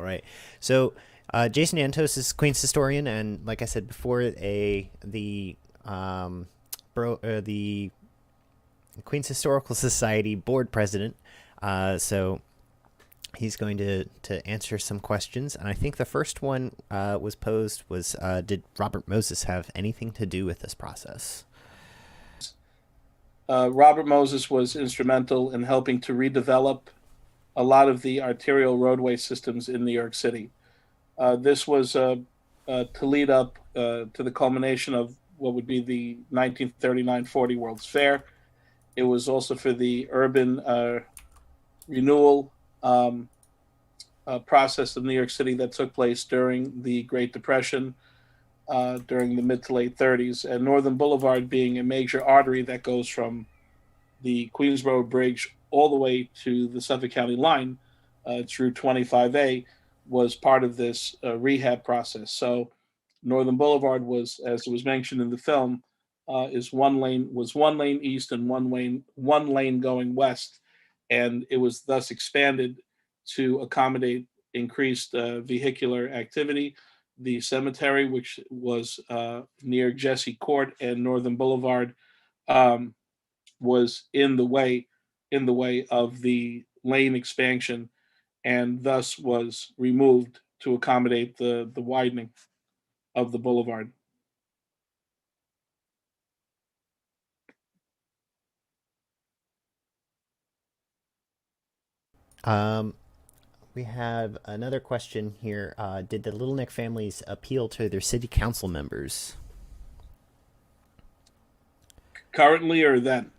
right. So, Jason Antos is Queen's historian, and like I said before, the Queen's Historical Society board president. So he's going to answer some questions, and I think the first one was posed was did Robert Moses have anything to do with this process? Robert Moses was instrumental in helping to redevelop a lot of the arterial roadway systems in New York City. This was to lead up to the culmination of what would be the 1939-40 World's Fair. It was also for the urban renewal process of New York City that took place during the Great Depression, during the mid to late 30s, and Northern Boulevard being a major artery that goes from the Queensboro Bridge all the way to the Suffolk County line through 25A was part of this rehab process. So Northern Boulevard was, as it was mentioned in the film, is one lane east and one lane going west, and it was thus expanded to accommodate increased vehicular activity. The cemetery, which was near Jesse Court and Northern Boulevard, um, was in the way of the lane expansion, and thus was removed to accommodate the widening of the boulevard. Um, we have another question here. Did the Little Neck families appeal to their city council members? Currently or then?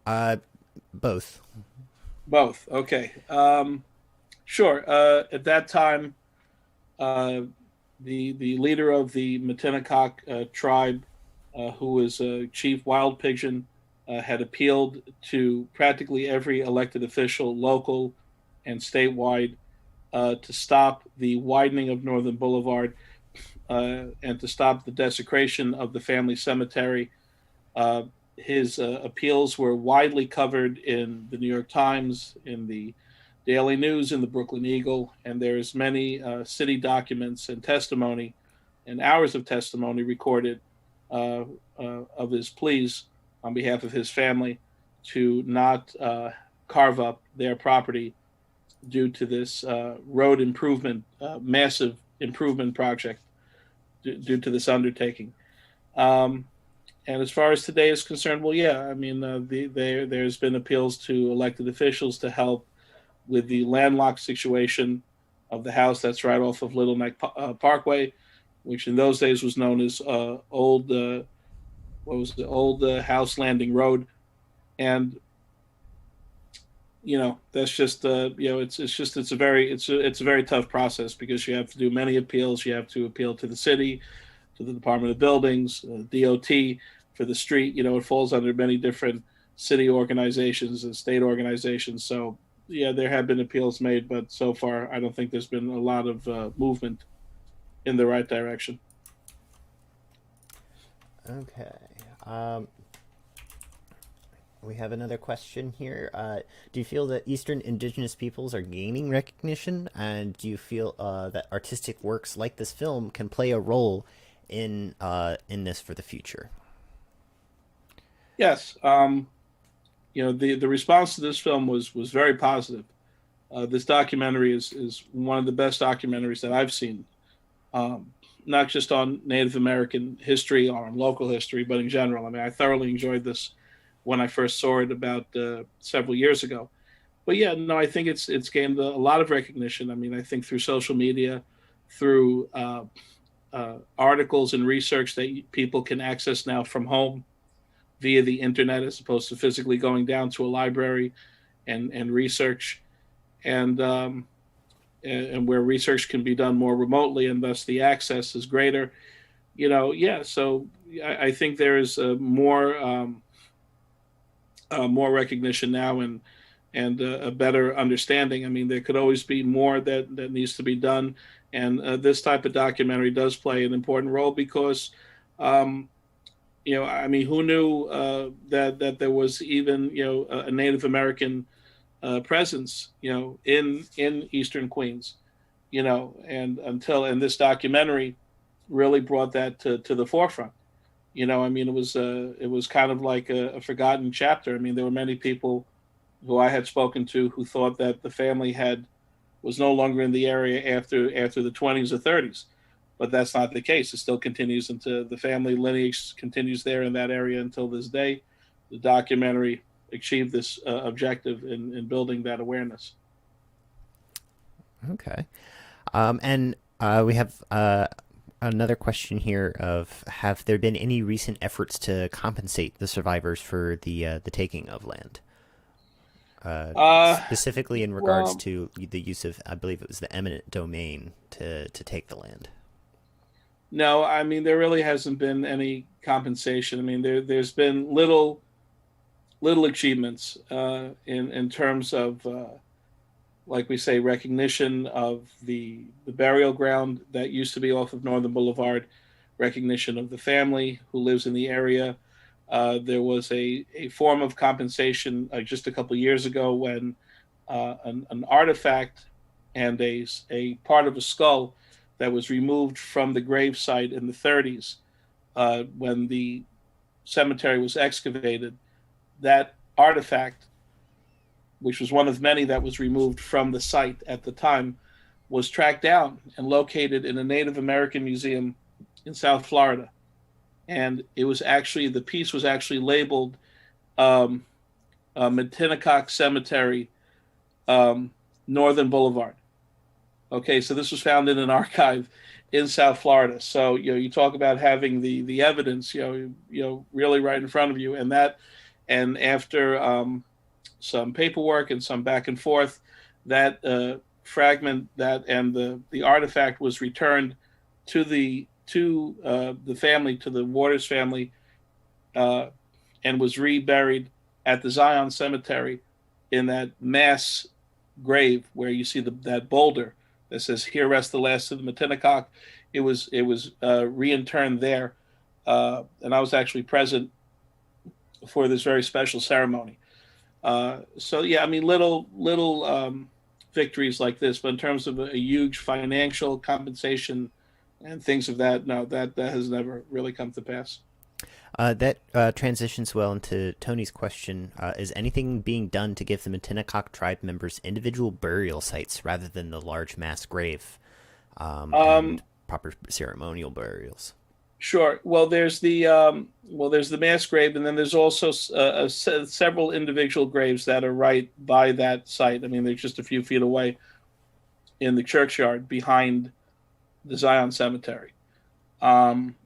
Uh, Both. Both. Okay. Sure. At that time, uh, the leader of the Matinecock tribe, who was Chief Wild Pigeon, had appealed to practically every elected official, local and statewide, to stop the widening of Northern Boulevard and to stop the desecration of the family cemetery. Uh, his appeals were widely covered in the New York Times, in the Daily News, in the Brooklyn Eagle, and there's many city documents and testimony and hours of testimony recorded uh, of his pleas on behalf of his family to not carve up their property due to this road improvement, massive improvement project due to this undertaking. Um, and as far as today is concerned, well, yeah, I mean, there's been appeals to elected officials to help with the landlocked situation of the house that's right off of Little Neck Parkway, which in those days was known as old what was the old House Landing Road, and that's just it's a very tough process because you have to do many appeals. You have to appeal to the city, to the Department of Buildings, DOT for the street. It falls under many different city organizations and state organizations. So yeah, there have been appeals made, but so far I don't think there's been a lot of movement in the right direction. Okay. Um, we have another question here. Do you feel that Eastern Indigenous peoples are gaining recognition, and do you feel that artistic works like this film can play a role in this for the future? Yes, the response to this film was very positive. This documentary is one of the best documentaries that I've seen, um, not just on Native American history or on local history, but in general. I mean, I thoroughly enjoyed this when I first saw it about several years ago. But yeah, no, I think it's gained a lot of recognition. I mean, I think through social media, through articles and research that people can access now from home via the internet, as opposed to physically going down to a library and research, and and where research can be done more remotely, and thus the access is greater. Yeah. So I think there is more recognition now, and a better understanding. I mean, there could always be more that needs to be done, and this type of documentary does play an important role because, um, I mean, who knew that there was even a Native American presence, in Eastern Queens, and this documentary really brought that to the forefront. I mean, it was kind of like a forgotten chapter. I mean, there were many people who I had spoken to who thought that the family had was no longer in the area after the 20s or 30s, but that's not the case. It still continues into the family lineage continues there in that area until this day. The documentary achieved this objective in building that awareness. Okay. And we have another question here of have there been any recent efforts to compensate the survivors for the taking of land? Specifically in regards Well, to the use of, I believe it was the eminent domain to take the land. no, I mean there really hasn't been any compensation. I mean there's been little achievements in terms of like we say recognition of the burial ground that used to be off of Northern Boulevard, recognition of the family who lives in the area. There was a form of compensation just a couple of years ago when an artifact and a part of a skull that was removed from the grave site in the 30s when the cemetery was excavated. That artifact, which was one of many that was removed from the site at the time, was tracked down and located in a Native American museum in South Florida. And the piece was actually labeled um, Matinecock Cemetery, Northern Boulevard. Okay, so this was found in an archive in South Florida. So you talk about having the evidence, really right in front of you, and after some paperwork and some back and forth, that fragment that and the artifact was returned to the family, to the Waters family, uh, and was reburied at the Zion Cemetery in that mass grave where you see that boulder that says "Here rests the last of the Matinecock." It was reinterred there, and I was actually present for this very special ceremony. So yeah, I mean, little victories like this, but in terms of a huge financial compensation and things of that, no, that has never really come to pass. That transitions well into Tony's question. Is anything being done to give the Matinecock tribe members individual burial sites rather than the large mass grave and Um, proper ceremonial burials? sure. Well, there's the mass grave, and then there's also several individual graves that are right by that site. I mean, they're just a few feet away in the churchyard behind the Zion Cemetery. Um,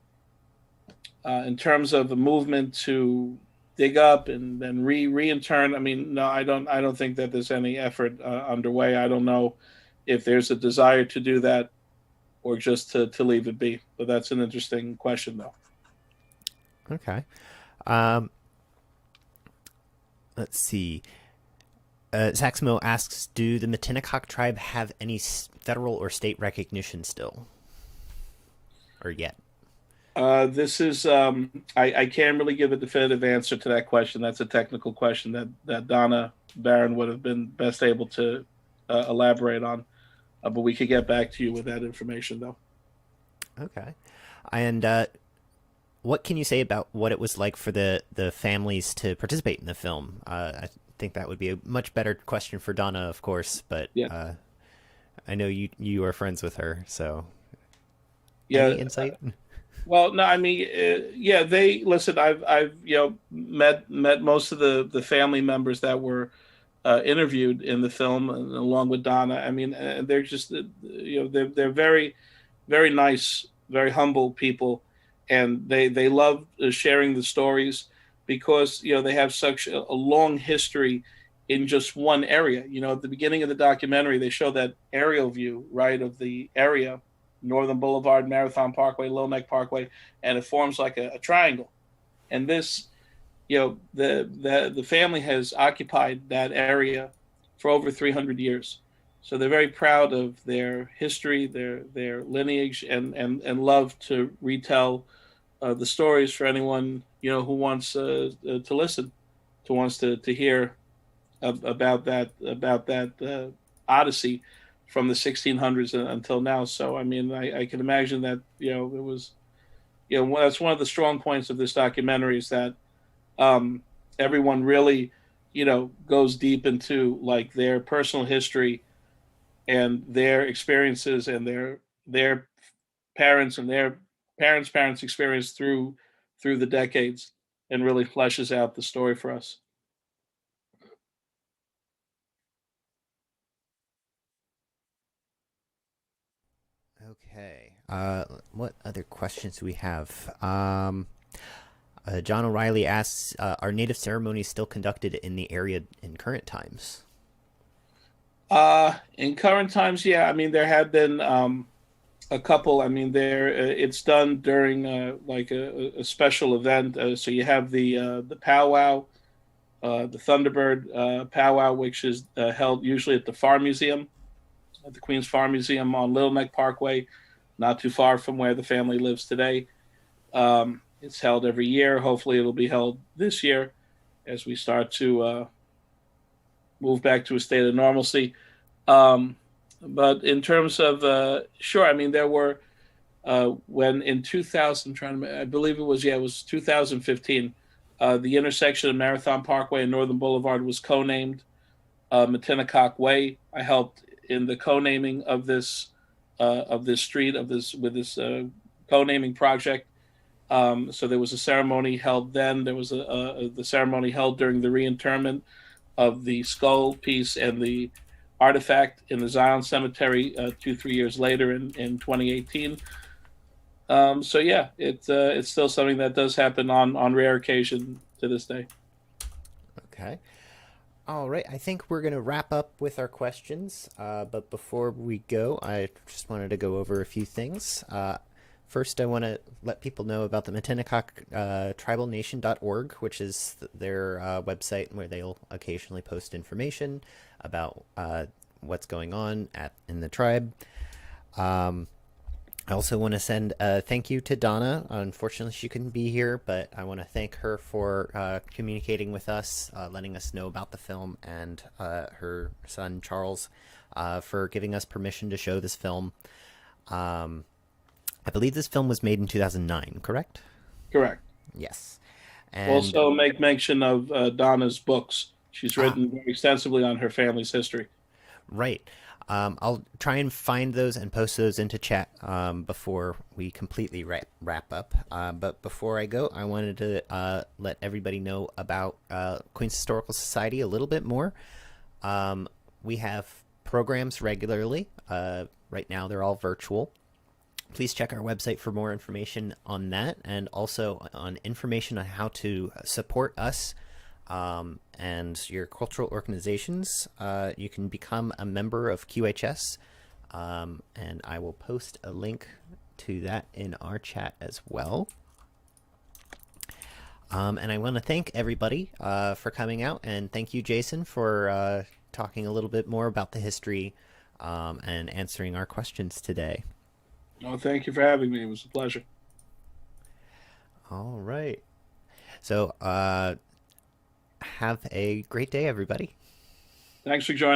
in terms of the movement to dig up and then reintern, I mean, no, I don't think that there's any effort underway. I don't know if there's a desire to do that or just to leave it be. But that's an interesting question, though. Okay. Um, let's see. Saxmo asks, do the Matinecock tribe have any federal or state recognition still? Or yet? This is I can't really give a definitive answer to that question. That's a technical question that Donna Barron would have been best able to elaborate on. But we could get back to you with that information, though. Okay. And what can you say about what it was like for the families to participate in the film? I think that would be a much better question for Donna, of course, but Yeah, I know you are friends with her, so any yeah. insight? Well, no, I mean, yeah. They listen. I've met most of the family members that were interviewed in the film, along with Donna. I mean, they're just they're very nice, very humble people, and they love sharing the stories because they have such a long history in just one area. At the beginning of the documentary, they show that aerial view, right, of the area, Northern Boulevard, Marathon Parkway, Little Neck Parkway, and it forms like a triangle. And this, the family has occupied that area for over 300 years. So they're very proud of their history, their lineage, and love to retell the stories for anyone who wants to listen, who wants to hear about that odyssey from the 1600s until now. So I mean, I can imagine that it was that's one of the strong points of this documentary is that um, everyone really goes deep into like their personal history and their experiences and their parents and their parents' experience through the decades, and really fleshes out the story for us. Okay. What other questions do we have? John O'Reilly asks, "Are native ceremonies still conducted in the area in current times?" In current times, yeah, I mean there have been a couple. I mean there it's done during like a special event. So you have the powwow, the Thunderbird powwow, which is held usually at the Farm Museum, at the Queen's Farm Museum on Little Neck Parkway, not too far from where the family lives today. It's held every year. Hopefully, it'll be held this year as we start to move back to a state of normalcy. Um, but in terms of sure, I mean there were when in 2000, I believe it was 2015. The intersection of Marathon Parkway and Northern Boulevard was co-named Matinecock Way. I helped in the co-naming of this street of this with this co-naming project. So there was a ceremony held then. There was the ceremony held during the reinterment of the skull piece and the artifact in the Zion Cemetery 2 3 years later in 2018. So yeah, it's still something that does happen on rare occasion to this day. Okay. All right. I think we're going to wrap up with our questions. But before we go, I just wanted to go over a few things. First, I want to let people know about the Matinecock tribalnation.org, which is their website where they'll occasionally post information about what's going on in the tribe. I also want to send a thank you to Donna. Unfortunately, she couldn't be here, but I want to thank her for communicating with us, letting us know about the film, and her son, Charles, for giving us permission to show this film. I believe this film was made in 2009, correct? Correct. Yes. And Also, make mention of Donna's books. She's ah, written very extensively on her family's history. right. I'll try and find those and post those into chat before we completely wrap up. But before I go, I wanted to let everybody know about Queens Historical Society a little bit more. We have programs regularly. Right now, they're all virtual. Please check our website for more information on that, and also on information on how to support us and your cultural organizations. You can become a member of QHS, and I will post a link to that in our chat as well. And I want to thank everybody for coming out, and thank you, Jason, for talking a little bit more about the history and answering our questions today. Oh, thank you for having me. It was a pleasure. All right. So, have a great day, everybody. Thanks for joining.